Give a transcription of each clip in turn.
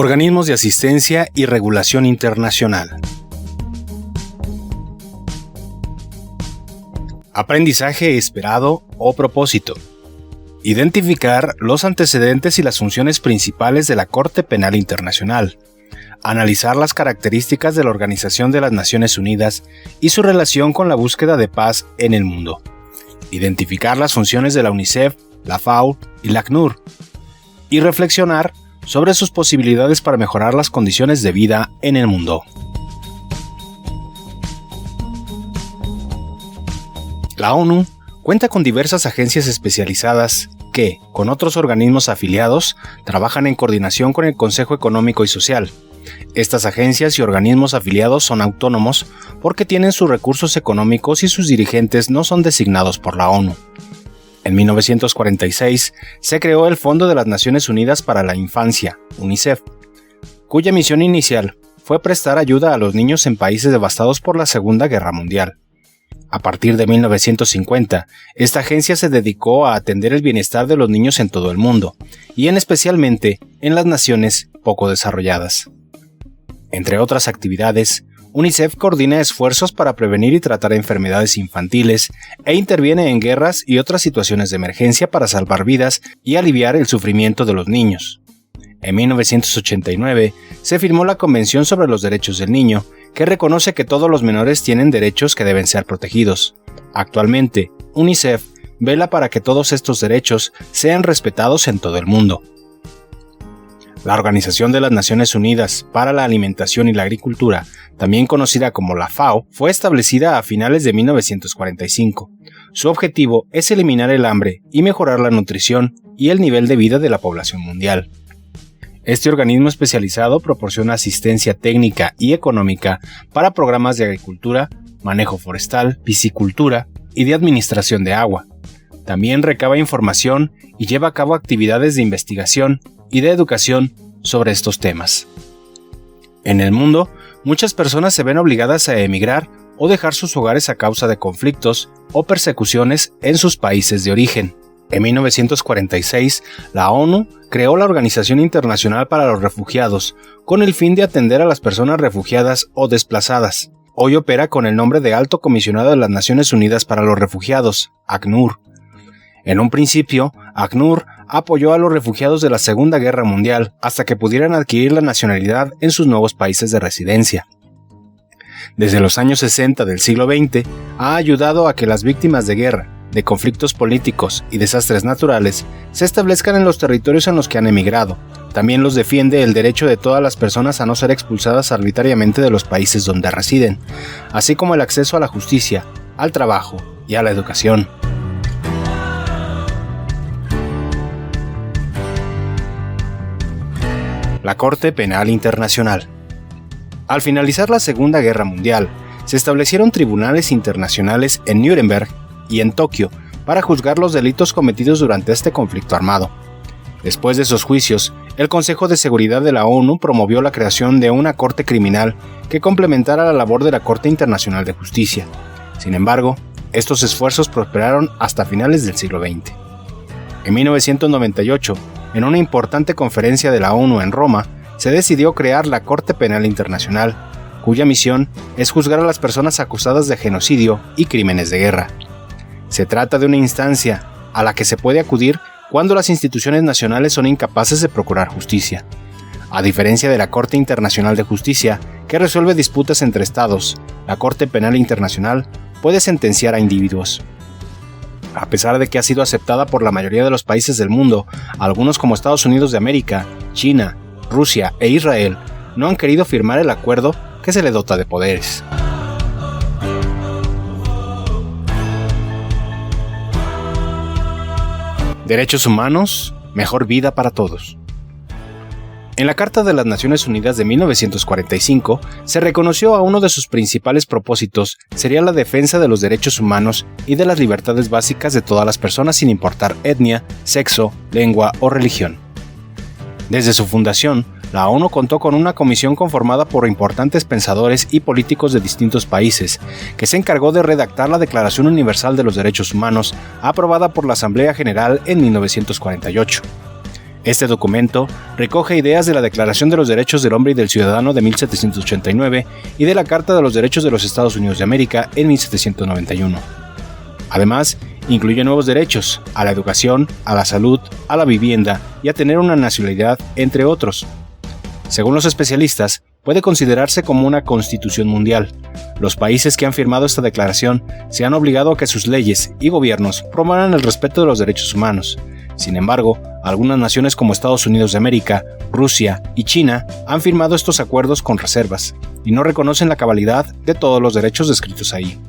Organismos de asistencia y regulación internacional. Aprendizaje esperado o propósito. Identificar los antecedentes y las funciones principales de la Corte Penal Internacional. Analizar las características de la Organización de las Naciones Unidas y su relación con la búsqueda de paz en el mundo. Identificar las funciones de la UNICEF, la FAO y la ACNUR. Y reflexionar sobre sus posibilidades para mejorar las condiciones de vida en el mundo. La ONU cuenta con diversas agencias especializadas que, con otros organismos afiliados, trabajan en coordinación con el Consejo Económico y Social. Estas agencias y organismos afiliados son autónomos porque tienen sus recursos económicos y sus dirigentes no son designados por la ONU. En 1946 se creó el Fondo de las Naciones Unidas para la Infancia, UNICEF, cuya misión inicial fue prestar ayuda a los niños en países devastados por la Segunda Guerra Mundial. A partir de 1950, esta agencia se dedicó a atender el bienestar de los niños en todo el mundo, y especialmente en las naciones poco desarrolladas. Entre otras actividades, UNICEF coordina esfuerzos para prevenir y tratar enfermedades infantiles e interviene en guerras y otras situaciones de emergencia para salvar vidas y aliviar el sufrimiento de los niños. En 1989 se firmó la Convención sobre los Derechos del Niño, que reconoce que todos los menores tienen derechos que deben ser protegidos. Actualmente, UNICEF vela para que todos estos derechos sean respetados en todo el mundo. La Organización de las Naciones Unidas para la Alimentación y la Agricultura, también conocida como la FAO, fue establecida a finales de 1945. Su objetivo es eliminar el hambre y mejorar la nutrición y el nivel de vida de la población mundial. Este organismo especializado proporciona asistencia técnica y económica para programas de agricultura, manejo forestal, piscicultura y de administración de agua. También recaba información y lleva a cabo actividades de investigación y de educación sobre estos temas. En el mundo, muchas personas se ven obligadas a emigrar o dejar sus hogares a causa de conflictos o persecuciones en sus países de origen. En 1946, la ONU creó la Organización Internacional para los Refugiados, con el fin de atender a las personas refugiadas o desplazadas. Hoy opera con el nombre de Alto Comisionado de las Naciones Unidas para los Refugiados, ACNUR. En un principio, ACNUR apoyó a los refugiados de la Segunda Guerra Mundial hasta que pudieran adquirir la nacionalidad en sus nuevos países de residencia. Desde los años 60 del siglo XX, ha ayudado a que las víctimas de guerra, de conflictos políticos y desastres naturales se establezcan en los territorios en los que han emigrado. También los defiende el derecho de todas las personas a no ser expulsadas arbitrariamente de los países donde residen, así como el acceso a la justicia, al trabajo y a la educación. La Corte Penal Internacional. Al finalizar la Segunda Guerra Mundial, se establecieron tribunales internacionales en Nuremberg y en Tokio para juzgar los delitos cometidos durante este conflicto armado. Después de esos juicios, el Consejo de Seguridad de la ONU promovió la creación de una corte criminal que complementara la labor de la Corte Internacional de Justicia. Sin embargo, estos esfuerzos prosperaron hasta finales del siglo XX. En 1998, en una importante conferencia de la ONU en Roma, se decidió crear la Corte Penal Internacional, cuya misión es juzgar a las personas acusadas de genocidio y crímenes de guerra. Se trata de una instancia a la que se puede acudir cuando las instituciones nacionales son incapaces de procurar justicia. A diferencia de la Corte Internacional de Justicia, que resuelve disputas entre estados, la Corte Penal Internacional puede sentenciar a individuos. A pesar de que ha sido aceptada por la mayoría de los países del mundo, algunos como Estados Unidos de América, China, Rusia e Israel no han querido firmar el acuerdo que se le dota de poderes. Derechos humanos, mejor vida para todos. En la Carta de las Naciones Unidas de 1945 se reconoció a uno de sus principales propósitos sería la defensa de los derechos humanos y de las libertades básicas de todas las personas sin importar etnia, sexo, lengua o religión. Desde su fundación, la ONU contó con una comisión conformada por importantes pensadores y políticos de distintos países, que se encargó de redactar la Declaración Universal de los Derechos Humanos, aprobada por la Asamblea General en 1948. Este documento recoge ideas de la Declaración de los Derechos del Hombre y del Ciudadano de 1789 y de la Carta de los Derechos de los Estados Unidos de América en 1791. Además, incluye nuevos derechos a la educación, a la salud, a la vivienda y a tener una nacionalidad, entre otros. Según los especialistas, puede considerarse como una constitución mundial. Los países que han firmado esta declaración se han obligado a que sus leyes y gobiernos promuevan el respeto de los derechos humanos. Sin embargo, algunas naciones como Estados Unidos de América, Rusia y China han firmado estos acuerdos con reservas y no reconocen la cabalidad de todos los derechos descritos ahí.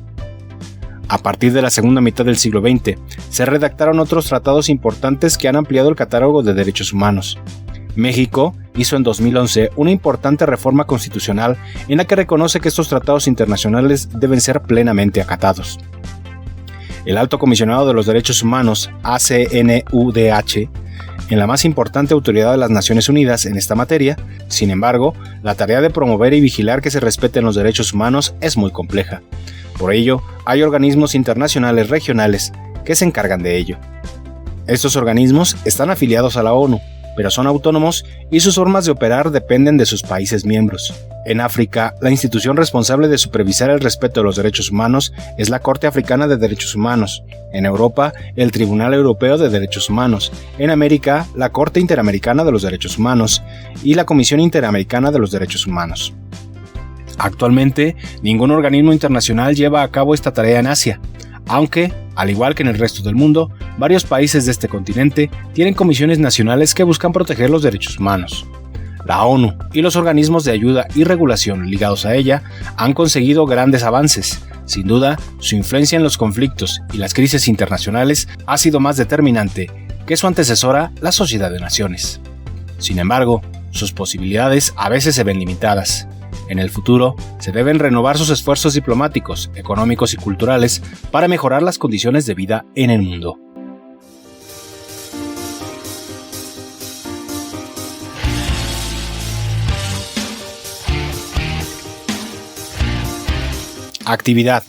A partir de la segunda mitad del siglo XX, se redactaron otros tratados importantes que han ampliado el catálogo de derechos humanos. México hizo en 2011 una importante reforma constitucional en la que reconoce que estos tratados internacionales deben ser plenamente acatados. El Alto Comisionado de los Derechos Humanos, ACNUDH, en la más importante autoridad de las Naciones Unidas en esta materia, sin embargo, la tarea de promover y vigilar que se respeten los derechos humanos es muy compleja. Por ello, hay organismos internacionales regionales que se encargan de ello. Estos organismos están afiliados a la ONU, pero son autónomos y sus formas de operar dependen de sus países miembros. En África, la institución responsable de supervisar el respeto de los derechos humanos es la Corte Africana de Derechos Humanos. En Europa, el Tribunal Europeo de Derechos Humanos. En América, la Corte Interamericana de los Derechos Humanos y la Comisión Interamericana de los Derechos Humanos. Actualmente, ningún organismo internacional lleva a cabo esta tarea en Asia, aunque, al igual que en el resto del mundo, varios países de este continente tienen comisiones nacionales que buscan proteger los derechos humanos. La ONU y los organismos de ayuda y regulación ligados a ella han conseguido grandes avances. Sin duda, su influencia en los conflictos y las crisis internacionales ha sido más determinante que su antecesora, la Sociedad de Naciones. Sin embargo, sus posibilidades a veces se ven limitadas. En el futuro, se deben renovar sus esfuerzos diplomáticos, económicos y culturales para mejorar las condiciones de vida en el mundo. Actividad.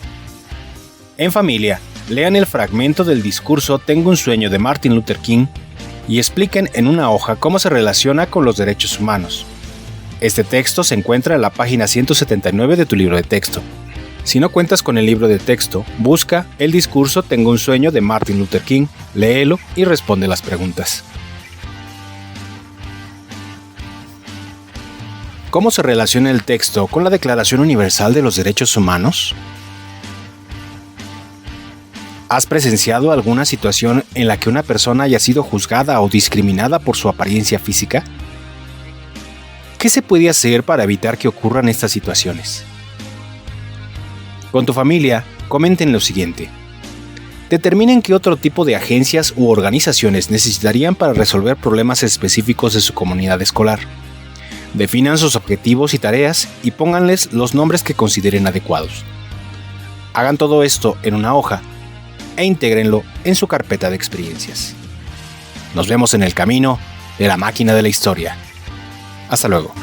En familia, lean el fragmento del discurso Tengo un sueño de Martin Luther King y expliquen en una hoja cómo se relaciona con los derechos humanos. Este texto se encuentra en la página 179 de tu libro de texto. Si no cuentas con el libro de texto, busca el discurso Tengo un sueño de Martin Luther King, léelo y responde las preguntas. ¿Cómo se relaciona el texto con la Declaración Universal de los Derechos Humanos? ¿Has presenciado alguna situación en la que una persona haya sido juzgada o discriminada por su apariencia física? ¿Qué se puede hacer para evitar que ocurran estas situaciones? Con tu familia, comenten lo siguiente. Determinen qué otro tipo de agencias u organizaciones necesitarían para resolver problemas específicos de su comunidad escolar. Definan sus objetivos y tareas y pónganles los nombres que consideren adecuados. Hagan todo esto en una hoja e intégrenlo en su carpeta de experiencias. Nos vemos en el camino de la máquina de la historia. Hasta luego.